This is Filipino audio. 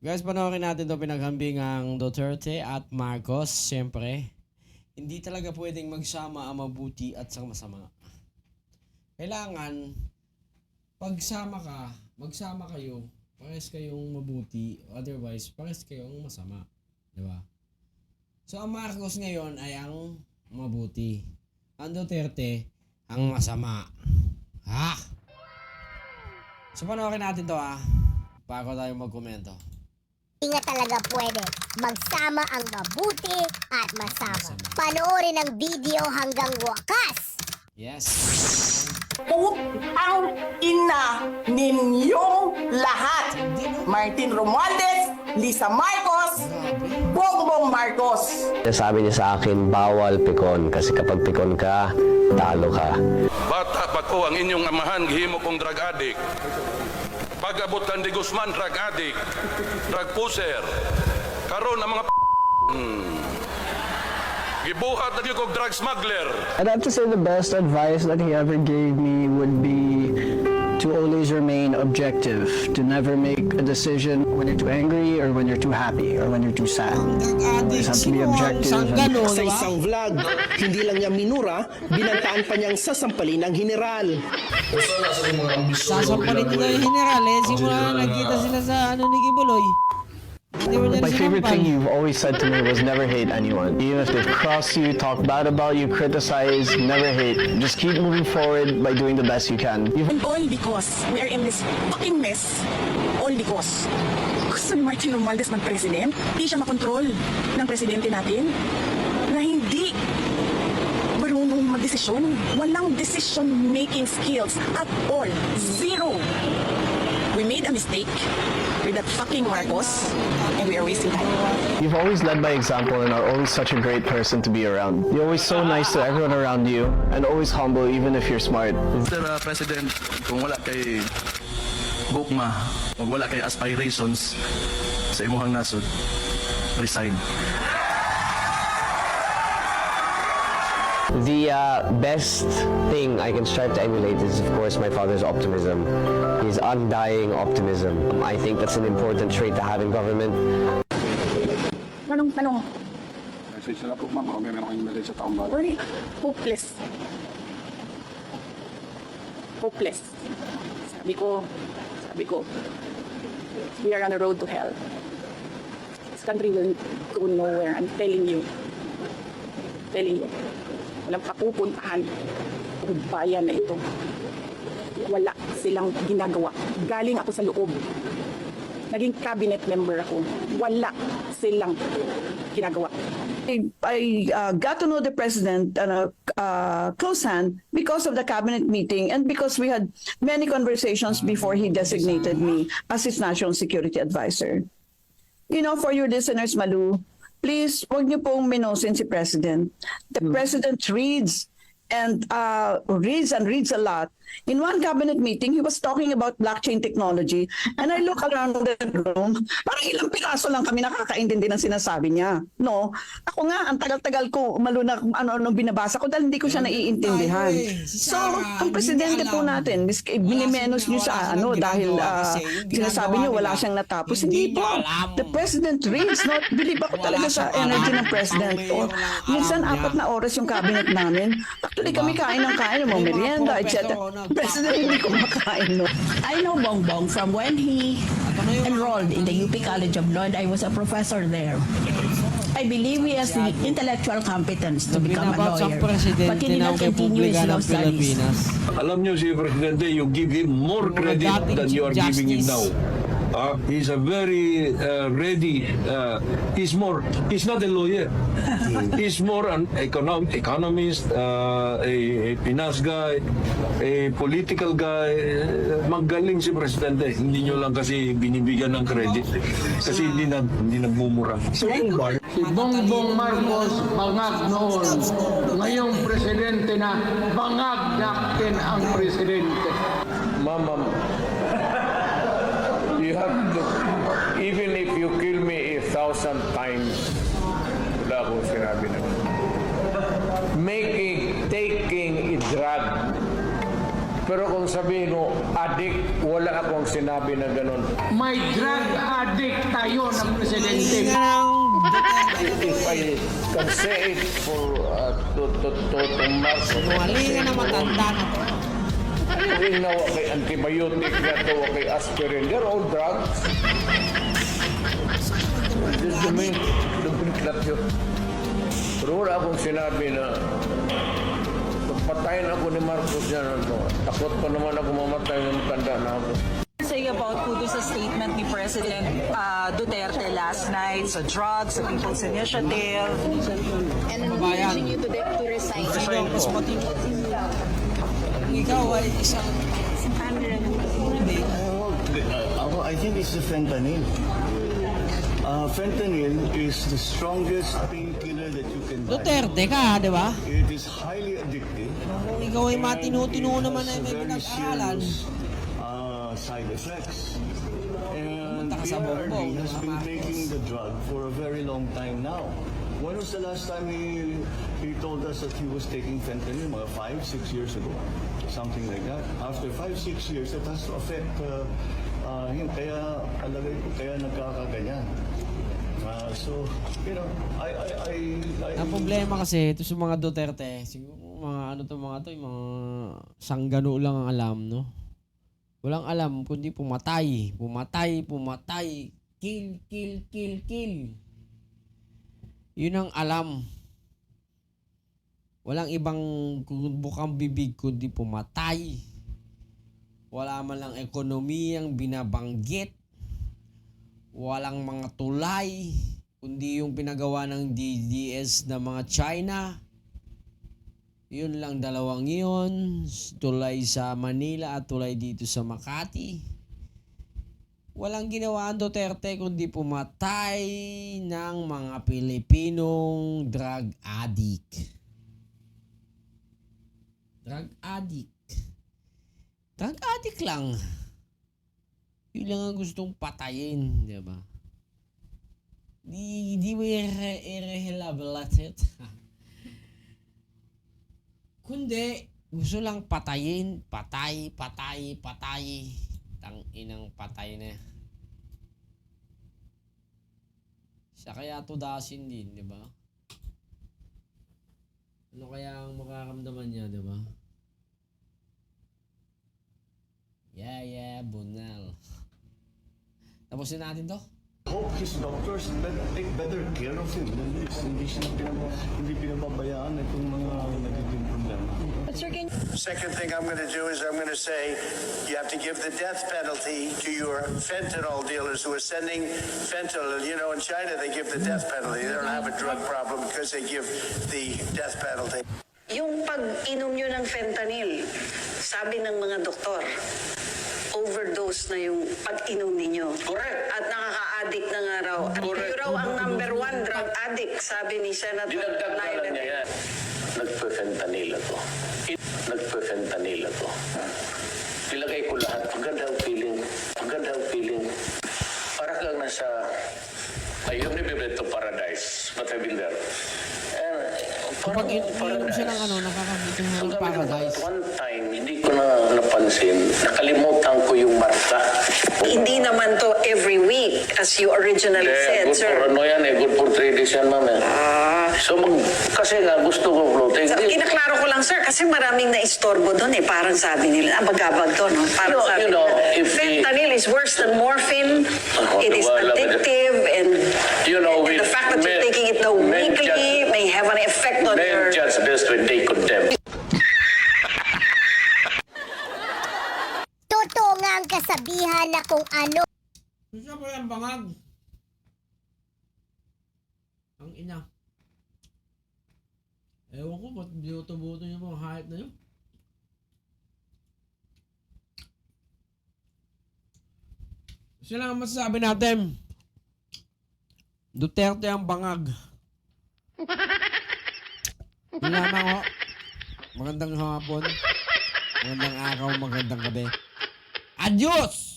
Guys, panoorin natin ito pinaghambingang Duterte at Marcos. Siyempre, hindi talaga pwedeng magsama ang mabuti at ang masama. Kailangan, magsama kayo, pares kayong mabuti, otherwise, pares kayong masama. Diba? So, ang Marcos ngayon ay ang mabuti. Ang Duterte, ang masama. Ha? So, panoorin natin to bago tayo magkomento. Hindi nga talaga pwede magsama ang mabuti at masama. Panoorin ang video hanggang wakas. Yes. Ang ina ninyong lahat. Martin Romualdez, Lisa Marcos, Bongbong Marcos. Sabi niya sa akin, bawal pikon kasi kapag pikon ka, talo ka. Bata pa ko ang inyong amahan, gihimo kong drug addict. Pag-abutan di Guzman, drug addict, drug pusher. Karon ang mga gibuhat na kong drug smuggler. I'd have to say the best advice that he ever gave me would be to always remain objective, to never make a decision when you're too angry or when you're too happy or when you're too sad. You have to be objective. Sa isang vlog, hindi lang niya minura, binantaan pa niyang sasampalin ng general. Sasampalin nila yung general simula na nagkita sila sa ni Kibuloy. My favorite thing you've always said to me was never hate anyone. Even if they've crossed you, talk bad about you, criticize, never hate. Just keep moving forward by doing the best you can. And all because we are in this fucking mess. All because gusto ni Martin Romualdez mag-president. Hindi siya makontrol ng presidente natin. Na hindi marunong mag-desisyon. Walang decision-making skills at all. Zero. We made a mistake with that fucking Marcos and we are wasting time. You've always led by example and are always such a great person to be around. You're always so nice to everyone around you and always humble even if you're smart. Mr. President, kung wala kay gugma o wala kay aspirations sa imuhang nasod, resign. The best thing I can strive to emulate is, of course, my father's optimism. His undying optimism. I think that's an important trait to have in government. Tanong. Message na po ma'am, kung meron kayong message sa taong bayan. Very hopeless. Hopeless. Sabi ko, we are on the road to hell. This country will go nowhere. I'm telling you. Walang papupuntahan ang bayan na ito. Wala silang ginagawa. Galing ako sa loob. Naging cabinet member ako. Wala silang ginagawa. I got to know the president close hand because of the cabinet meeting and because we had many conversations before he designated me as his national security advisor. You know, for your listeners, Malu, please, wag niyo pong minosin si President. The President reads and reads a lot. In one cabinet meeting, he was talking about blockchain technology and I look around the room, parang ilang piraso lang kami nakakaintindi ng sinasabi niya. No? Ako nga, ang tagal-tagal ko maluna kung ano-ano binabasa ko dahil hindi ko siya naiintindihan. So, ang presidente po natin, minimenos niyo sa dahil sinasabi niyo wala siyang natapos. Hindi po. The president reads, not believe ako talaga sa energy ng president. Minsan, 4 na oras yung cabinet namin. Actually, kami kain ng merienda, etc. President, hindi ko makain, no? I know Bongbong from when he enrolled in the UP College of Law and I was a professor there. I believe he has the intellectual competence to become a lawyer, but he did not continue his law studies. Alam niyo si Presidente, you give him more credit than you are giving him now. He's a very ready, he's not a lawyer. He's more an economist, a finance guy, a political guy. Magaling si Presidente. Hindi nyo lang kasi binibigyan ng credit. Kasi hindi nagmumura. Si Bongbong Marcos bangag noon. Ngayong presidente na bangag natin ang presidente. Ma'am, you have to, even if you kill me 1,000 times, wala akong sinabi na. Taking a drug. Pero kung sabihin mo, addict, wala akong sinabi na ganun. May drug addict tayo. kayo ng presidente. If I can say it for to Marcos. Sinungalingan na matanda na to. Yung nawa kay antibiotic na to, kay aspirin, they're all drugs. Dumiklat yun. Pero wala akong sinabi na patayin ako ni Marcos yan. Takot pa naman ako mamatay ng tanda na ako. Say about po sa statement ni President Duterte last night sa drugs, sa People's Initiative. And encouraging you to resign. Sino ang mas matino? Kung ikaw ay isang I think it's the fentanyl. Fentanyl is the strongest painkiller that you can buy. Duterte ka, di ba? It is highly addictive. Kung ikaw ay matino-tino naman ay may pinag-aaral. Side effects. And Pumunta ka sa PRRD bongbong, has been Marcos. taking the drug for a very long time now. When was the last time he told us that he was taking fentanyl? Mga 5-6 years ago. Something like that. After 5-6 years, it has to affect him. Kaya, alagay ko, kaya nagkakaganyan. So, you know, Ang problema kasi ito sa mga Duterte, siguro mga ano to mga to, yung mga sanggano lang ang alam, no? Walang alam kundi pumatay, pumatay, pumatay, kill, kill, kill, kill. Yun ang alam. Walang ibang bukang bibig kundi pumatay. Wala man lang ekonomiyang binabanggit. Walang mga tulay, kundi yung pinagawa ng DDS na mga China. Yun lang, dalawang yun. Tulay sa Manila at tulay dito sa Makati. Walang ginawa ang Duterte kundi pumatay ng mga Pilipinong drug addict. Drug addict. Drug addict lang. Yun lang ang gustong patayin, di ba? Di mo irrehabilitate. Kundi, gusto lang patayin, patay, patay, patay. Tang-inang patay na. Siya kaya tudasin din, di ba? Ano kaya ang makakamdaman niya, di ba? Yeah, bunal. Tapusin natin to. hope his doctors take better care of him. Hindi pinababayaan itong mga nagiging problema. Second thing I'm going to do is I'm going to say you have to give the death penalty to your fentanyl dealers who are sending fentanyl. You know, in China they give the death penalty. They don't have a drug problem because they give the death penalty. Yung pag-inom nyo ng fentanyl, sabi ng mga doktor, overdose na yung pag-inom ninyo. Correct. At nakaka-addict na nga raw. At kayo raw ang number 1 drug addict, sabi ni Senator Lyle. Nagpe-fentanyl ako. Nagpe-fentanyl ako. Ilagay ko lahat. Magandang feeling. Magandang feeling. Para kang nasa... I have never been to paradise, but I've been there. Kapag inom siya ng nakakakita mo ng paradise. One time, hindi ko na napansin, nakalimutan ko yung marka. Hindi naman to every week, as you originally said, good sir. for ano yan good for 3 days yan, ma'am. So, kasi nga, gusto ko floating. So, kinaklaro ko lang, sir, kasi maraming na-istorbo doon parang sabi nila, bagabag to, no? Parang sabi nila, fentanyl is worse than morphine, it is addictive, and the fact that you're taking it now weekly may have an effect on your... Men judge best when they condemn. Totoo nga ang kasabihan na kung ano Gusto ko yung bangag. Ang ina. Ewan ko ba't binuto-buto yung mga hype na yun. Kasi lang ang masasabi natin. Duterte ang bangag. Yun lamang ho. Magandang hapon. Magandang araw, magandang gabi. Adios!